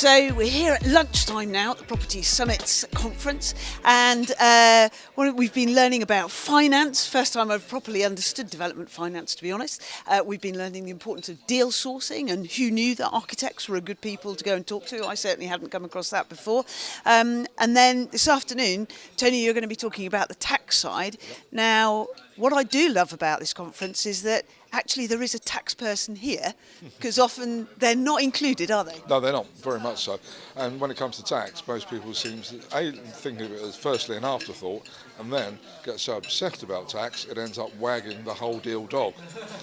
So we're here at lunchtime now at the Property Summits conference, and we've been learning about finance. First time I've properly understood development finance, to be honest. We've been learning the importance of deal sourcing, and who knew that architects were a good people to go and talk to. I certainly hadn't come across that before. And then this afternoon, Tony, you're going to be talking about the tax side. Now, what I do love about this conference is that actually there is a tax person here, because often they're not included, are they? No, they're not, very much so. And when it comes to tax, most people seem to think of it as firstly an afterthought, and then get so obsessed about tax it ends up wagging the whole deal dog.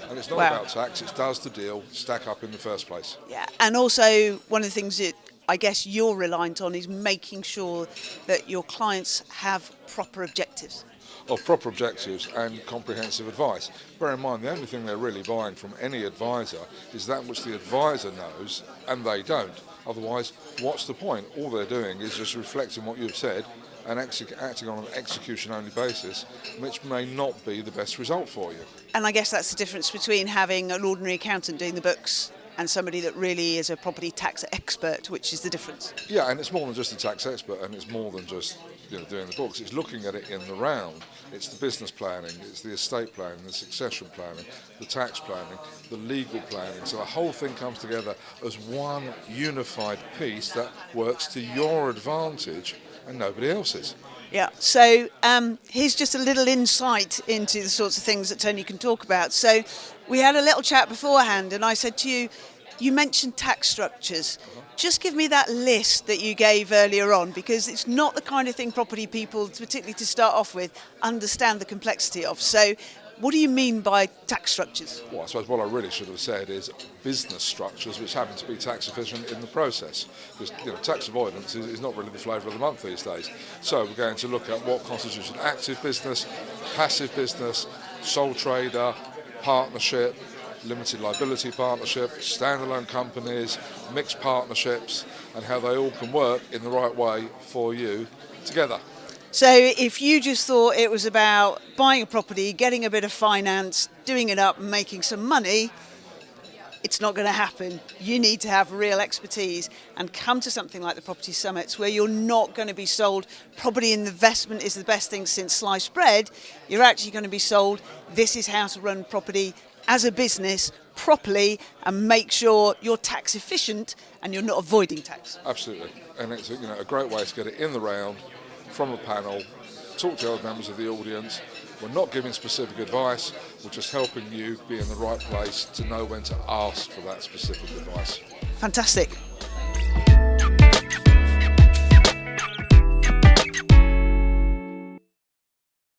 And it's not about tax, it's does the deal stack up in the first place. Yeah, and also one of the things that I guess you're reliant on is making sure that your clients have proper objectives. Of proper objectives and comprehensive advice. Bear in mind, the only thing they're really buying from any advisor is that which the advisor knows and they don't. Otherwise, what's the point? All they're doing is just reflecting what you've said and acting on an execution-only basis, which may not be the best result for you. And I guess that's the difference between having an ordinary accountant doing the books and somebody that really is a property tax expert, which is the difference. Yeah, and it's more than just a tax expert, and it's more than just doing the books. It's looking at it in the round. It's the business planning, it's the estate planning, the succession planning, the tax planning, the legal planning. So the whole thing comes together as one unified piece that works to your advantage and nobody else's. Yeah, so here's just a little insight into the sorts of things that Tony can talk about. So we had a little chat beforehand, and I said to you, you mentioned tax structures. Just give me that list that you gave earlier on, because it's not the kind of thing property people, particularly to start off with, understand the complexity of. So what do you mean by tax structures? Well, I suppose what I really should have said is business structures which happen to be tax efficient in the process. Because tax avoidance is not really the flavour of the month these days. So we're going to look at what constitutes an active business, passive business, sole trader, partnership, limited liability partnership, standalone companies, mixed partnerships, and how they all can work in the right way for you together. So if you just thought it was about buying a property, getting a bit of finance, doing it up and making some money, it's not going to happen. You need to have real expertise and come to something like the Property Summits, where you're not going to be sold property investment is the best thing since sliced bread. You're actually going to be sold this is how to run property as a business properly and make sure you're tax efficient and you're not avoiding tax. Absolutely, and it's a great way to get it in the round from a panel, talk to other members of the audience. We're not giving specific advice, we're just helping you be in the right place to know when to ask for that specific advice. Fantastic.